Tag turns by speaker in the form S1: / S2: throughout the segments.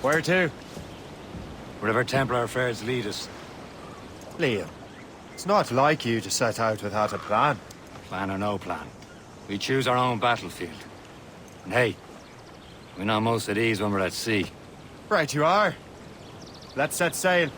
S1: Where to?
S2: Wherever Templar affairs lead us.
S1: Liam, it's not like you to set out without a plan.
S2: Plan or no plan. We choose our own battlefield. And hey, we know most of these when we're at sea.
S1: Right you are. Let's set sail.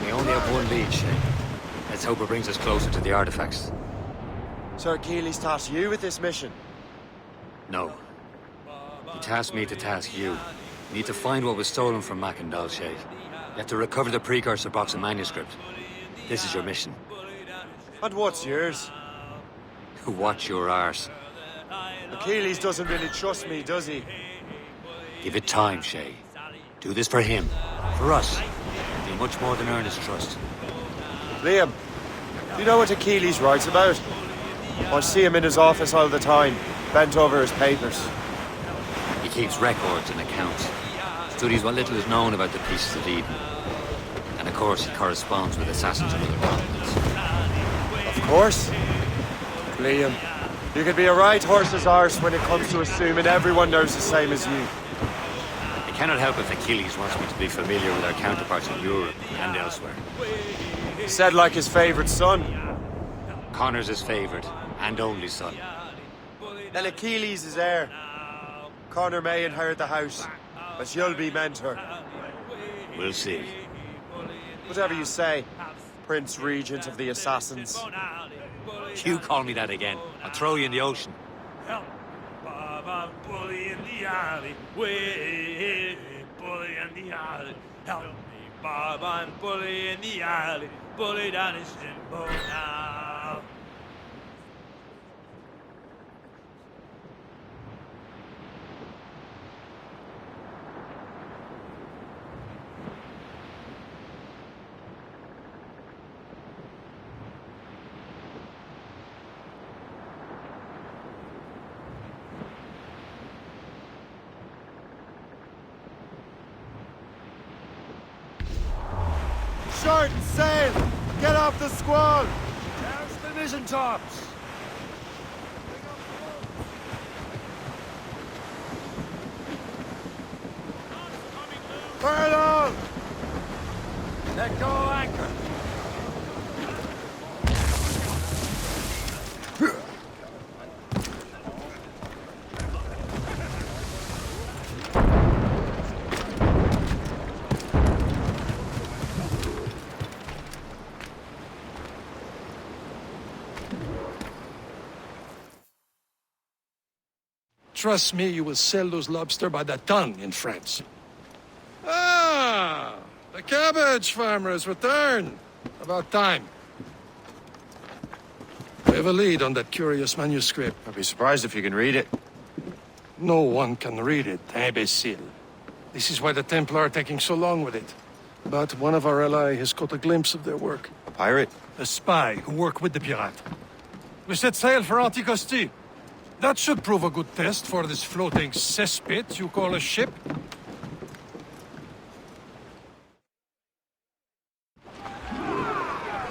S2: We only have one lead, Shay. Let's hope it brings us closer to the artifacts.
S1: Sir Keeley's tasked you with this mission.
S2: No. He tasked me to task you. You need to find what was stolen from Mackandal, Shay. You have to recover the precursor box and manuscript. This is your mission.
S1: And what's yours?
S2: Watch your arse.
S1: Achilles doesn't really trust me, does he?
S2: Give it time, Shay. Do this for him. For us. Be much more than earn his trust.
S1: Liam, do you know what Achilles writes about? I see him in his office all the time, bent over his papers.
S2: He keeps records and accounts. Studies what little is known about the pieces of Eden. And of course, he corresponds with assassins from other continents.
S1: Of course. Liam, you could be a right horse's arse when it comes to assuming everyone knows the same as you.
S2: I cannot help if Achilles wants me to be familiar with our counterparts in Europe and elsewhere.
S1: Said like his favorite son.
S2: Connor's his favorite and only son.
S1: Then Achilles is heir. Connor may inherit the house, but you'll be mentor.
S2: We'll see.
S1: Whatever you say, Prince Regent of the Assassins.
S2: You call me that again, I'll throw you in the ocean.
S3: Help! Baba, bully in the alley. Way, bully in the alley. Help me, Baba, I'm bully in the alley. Bully down his shinbone now.
S1: Short and sail! Get off the squall!
S3: There's the mizzen tops.
S1: Furl on!
S3: Let go anchor.
S4: Trust me, you will sell those lobster by the ton in France. Ah, the cabbage farmer has returned. About time. We have a lead on that curious manuscript.
S1: I'd be surprised if you can read it.
S4: No one can read it, imbecile. This is why the Templar are taking so long with it. But one of our allies has caught a glimpse of their work.
S1: A pirate?
S4: A spy who worked with the pirate. We set sail for Anticosti. That should prove a good test for this floating cesspit you call a ship.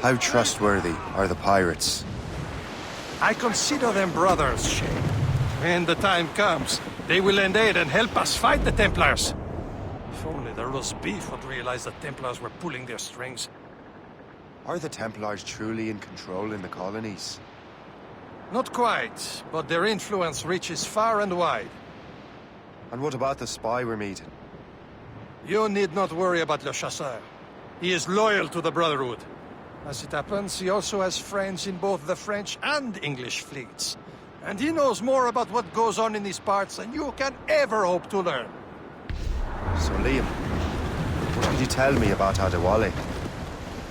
S1: How trustworthy are the pirates?
S4: I consider them brothers, Shay. When the time comes, they will lend aid and help us fight the Templars. If only the roast beef would realize the Templars were pulling their strings.
S1: Are the Templars truly in control in the colonies?
S4: Not quite, but their influence reaches far and wide.
S1: And what about the spy we're meeting?
S4: You need not worry about Le Chasseur. He is loyal to the Brotherhood. As it happens, he also has friends in both the French and English fleets. And he knows more about what goes on in these parts than you can ever hope to learn.
S1: So Liam, what did you tell me about Adewale?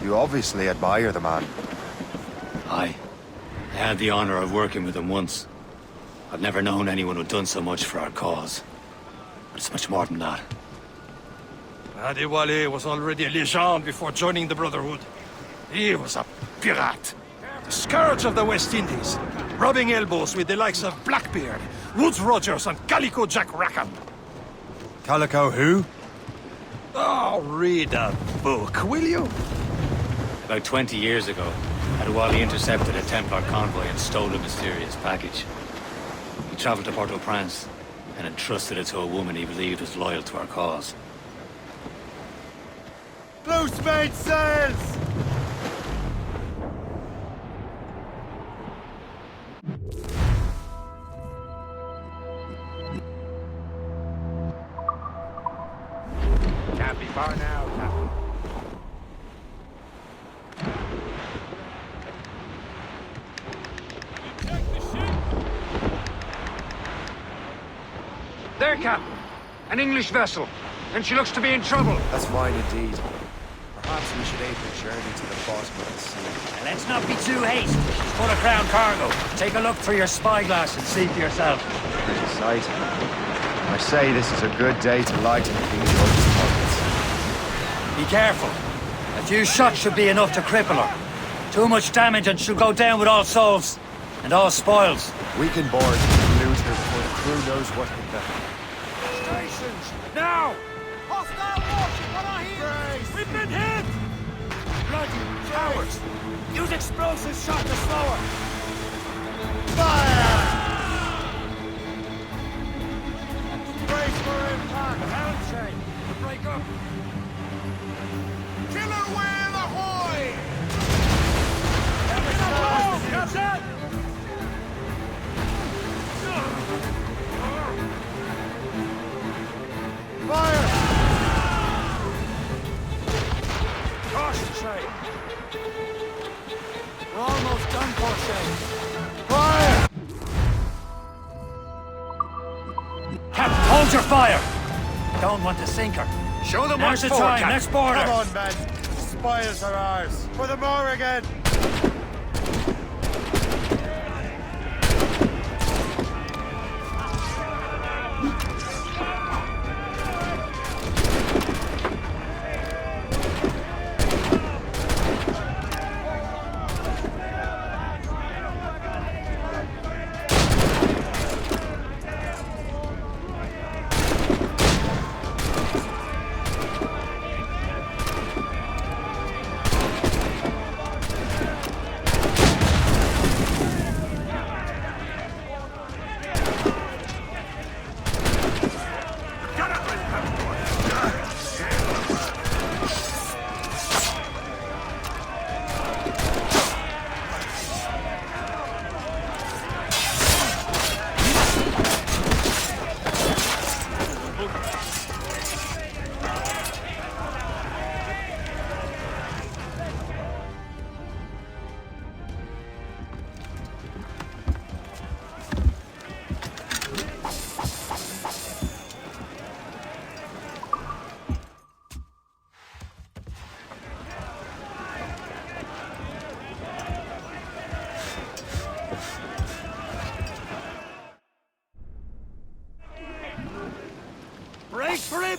S1: You obviously admire the man.
S2: I had the honor of working with him once. I've never known anyone who'd done so much for our cause. But it's much more than that.
S4: Adewale was already a legend before joining the Brotherhood. He was a pirate. The scourge of the West Indies, rubbing elbows with the likes of Blackbeard, Woodes Rogers, and Calico Jack Rackham.
S1: Calico who?
S4: Oh, read a book, will you?
S2: About 20 years ago, Adewale intercepted a Templar convoy and stole a mysterious package. He traveled to Port-au-Prince and entrusted it to a woman he believed was loyal to our cause.
S1: Loose made sails!
S3: Can't be far now, Captain.
S2: There, Captain. An English vessel. And she looks to be in trouble.
S1: That's fine indeed. Perhaps we should aid her journey to the bottom of the sea.
S2: And let's not be too hasty. She's full of crown cargo. Take a look through your spyglass and see for yourself.
S1: Pretty sight. I say this is a good day to lighten King George's pockets.
S2: Be careful. A few shots should be enough to cripple her. Too much damage and she'll go down with all souls. And all spoils.
S1: We can board and loot her before the crew knows what hit them.
S3: Stations! Now! Hostile warship on our heels! We've been hit! Bloody cowards! Use explosive shot to slow her! Fire! Brace for impact! Helm chain! Break up! Killer whale ahoy! Captain! Fire! Caution, Shay. We're almost done for, Shay. Fire!
S2: Captain, hold your fire! Don't want to sink her. Show them what's the time. Let's board her.
S1: Come on, men. The spoils are ours. For the Morrigan!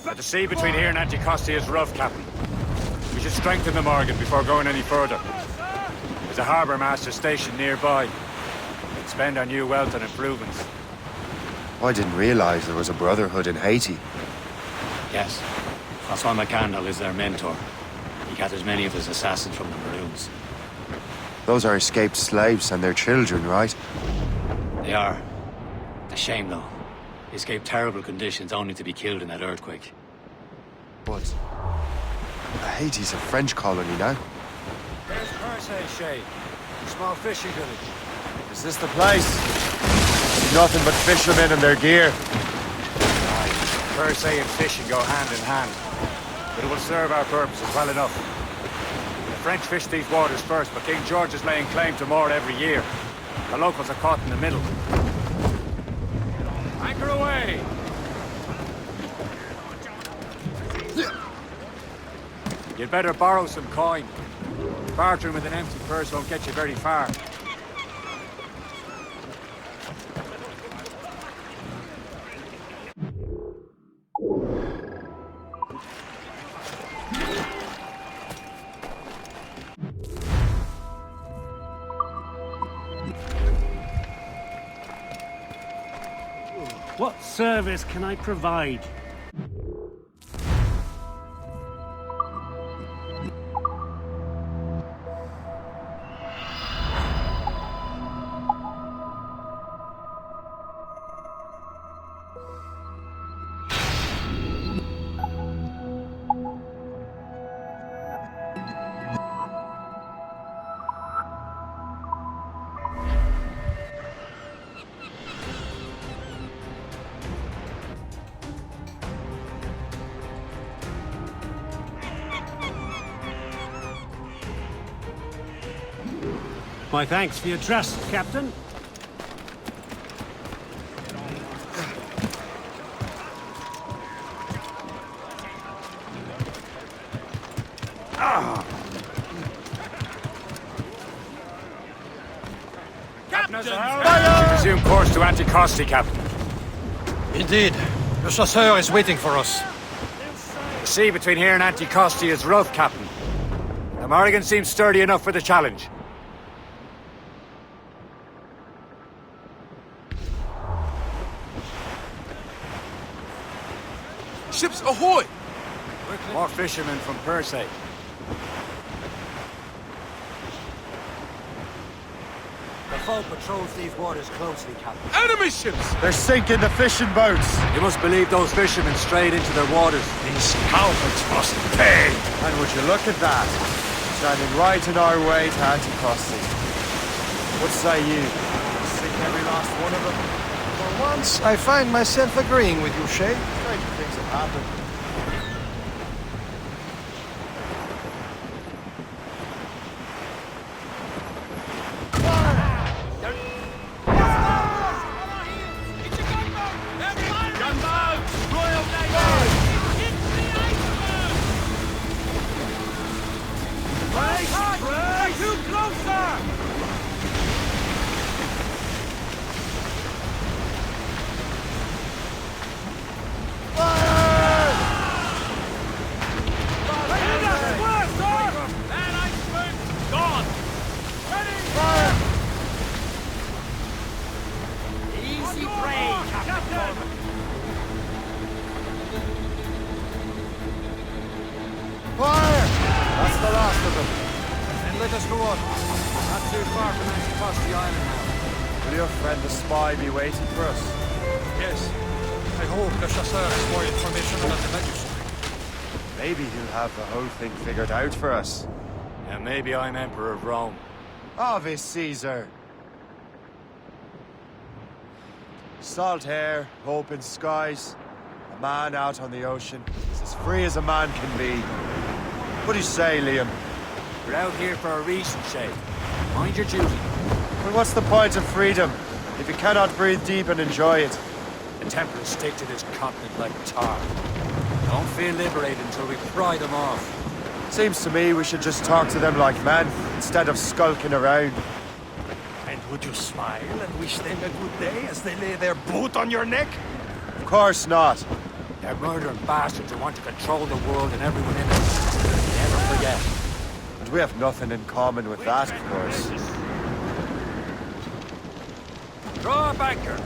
S2: But the sea between here and Anticosti is rough, Captain. We should strengthen the Morgan before going any further. There's a harbour master stationed nearby. We can spend our new wealth on improvements.
S1: I didn't realize there was a brotherhood in Haiti.
S2: Yes. Francois McCandle is their mentor. He gathers many of his assassins from the Maroons.
S1: Those are escaped slaves and their children, right?
S2: They are. A shame, though. They escaped terrible conditions only to be killed in that earthquake.
S1: But Haiti's a French colony now.
S2: There's Percé, Shay. A small fishing village.
S1: Is this the place? Nothing but fishermen and their gear.
S2: Aye. Percé and fishing go hand in hand. But it will serve our purposes well enough. The French fish these waters first, but King George is laying claim to more every year. The locals are caught in the middle. Anchor away! You'd better borrow some coin. Bartering with an empty purse won't get you very far.
S5: What service can I provide? My thanks for your trust, Captain.
S2: Resume course to Anticosti, Captain.
S4: Indeed. Le Chasseur is waiting for us.
S2: The sea between here and Anticosti is rough, Captain. The Morrigan seems sturdy enough for the challenge.
S6: Ships ahoy!
S2: More fishermen from Persay.
S7: The foe patrols these waters closely, Captain.
S6: Enemy ships!
S1: They're sinking the fishing boats.
S2: You must believe those fishermen strayed into their waters.
S4: These cowards must pay!
S1: And would you look at that? Standing right in our way to Anticosti. What say you? Sink every last one of them?
S4: For once, I find myself agreeing with you, Shay.
S1: Stranger things have happened. Fire! That's the last of them.
S7: And let us go on. Not too far from Anticosti Island now.
S1: Will your friend the spy be waiting for us?
S4: Yes. I hope Le Chasseur has more information than the Medusa.
S1: Maybe he'll have the whole thing figured out for us.
S2: And maybe I'm Emperor of Rome.
S1: Ave Caesar. Salt air, open skies. A man out on the ocean. He's as free as a man can be. What do you say, Liam?
S2: We're out here for a reason, Shay. Mind your duty.
S1: Well, what's the point of freedom if you cannot breathe deep and enjoy it?
S2: The Templars stick to this continent like tar. Don't feel liberated until we pry them off.
S1: Seems to me we should just talk to them like men, instead of skulking around.
S4: And would you smile and wish them a good day as they lay their boot on your neck?
S1: Of course not.
S2: They're murdering bastards who want to control the world and everyone in it. Never forget.
S1: And we have nothing in common with that, of course.
S2: Draw a banker.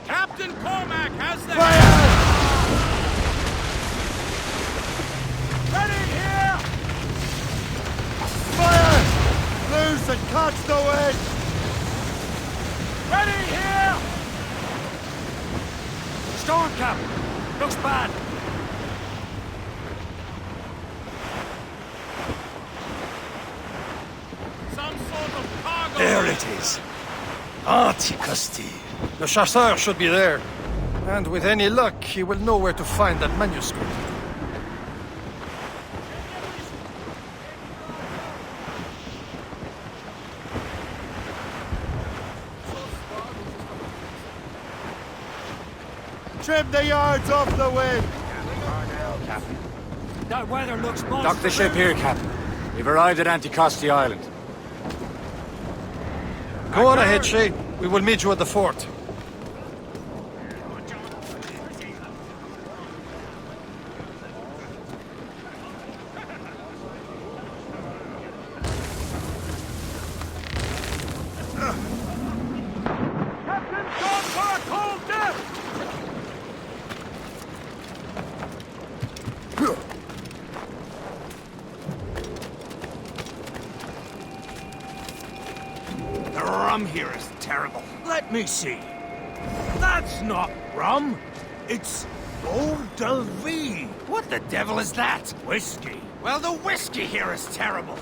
S6: Captain Cormac has the... Ready here!
S1: Fire! Loose and catch the wind!
S6: Ready here!
S2: Storm cap. Looks bad.
S4: There it is. Antiquity. Le Chasseur should be there. And with any luck, he will know where to find that manuscript.
S1: Trim the yards off the wind!
S5: That weather looks monstrous.
S2: Dock the ship here, Captain. We've arrived at Anticosti Island.
S4: Go on ahead, Shay. We will meet you at the fort.
S6: Captain's gone for a cold death!
S3: The rum here is terrible. Let me see. That's not rum. It's eau de vie. What the devil is that? Whiskey. Well, the whiskey here is terrible.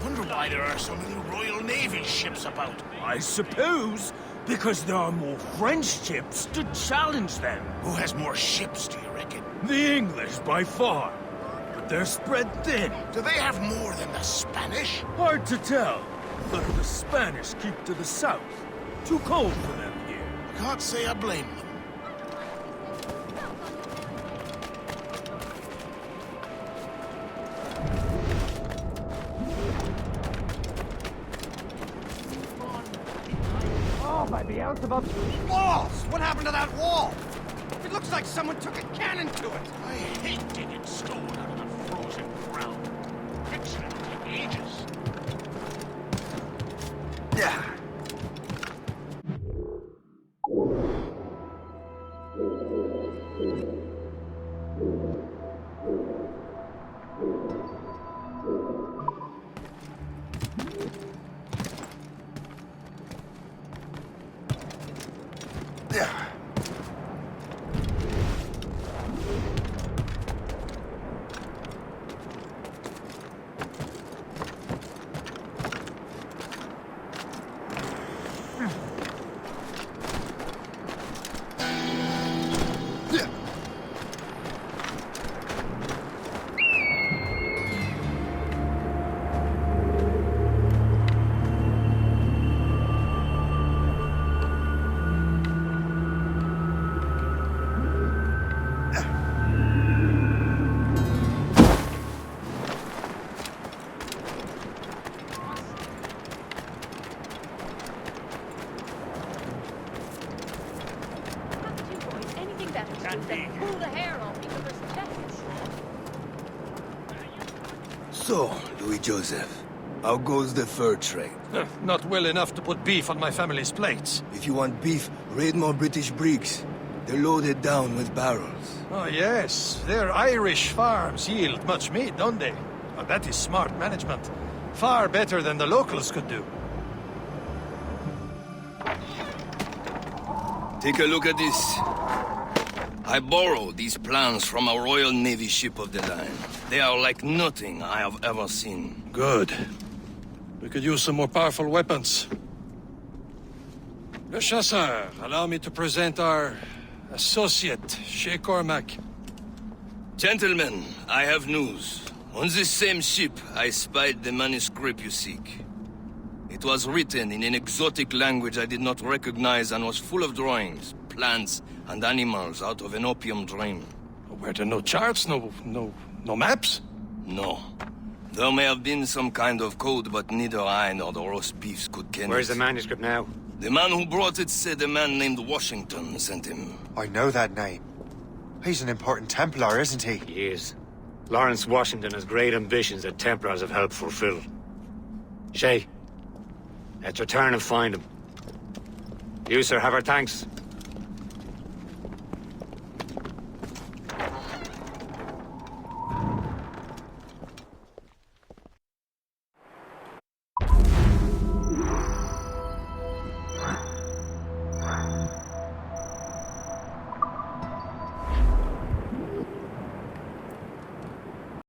S6: Wonder why there are so many Royal Navy ships about.
S3: I suppose because there are more French ships to challenge them.
S6: Who has more ships, do you reckon?
S3: The English by far. But they're spread thin.
S6: Do they have more than the Spanish?
S3: Hard to tell. But the Spanish keep to the south. Too cold for them here.
S6: Can't say I blame them.
S7: Walls! What happened to that wall? It looks like someone took a cannon to it.
S6: I hate digging stone out of the frozen ground. Fixing it will take ages.
S8: Pull the hair off because there's tetanus.
S9: So, Louis Joseph, how goes the fur trade?
S4: Not well enough to put beef on my family's plates.
S9: If you want beef, raid more British brigs. They're loaded down with barrels.
S4: Oh, yes. Their Irish farms yield much meat, don't they? Well, that is smart management. Far better than the locals could do.
S9: Take a look at this. I borrowed these plans from a Royal Navy ship of the line. They are like nothing I have ever seen.
S4: Good. We could use some more powerful weapons. Le Chasseur, allow me to present our associate, Shay Cormac.
S9: Gentlemen, I have news. On this same ship, I spied the manuscript you seek. It was written in an exotic language I did not recognize and was full of drawings, plants, and animals out of an opium dream.
S4: Were there no charts, no maps?
S9: No. There may have been some kind of code, but neither I nor the roast beefs could ken
S2: Where's
S9: it.
S2: the manuscript now?
S9: The man who brought it said a man named Washington sent him.
S1: I know that name. He's an important Templar, isn't he?
S2: He is. Lawrence Washington has great ambitions that Templars have helped fulfill. Shay, let's return and find him. You, sir, have our thanks.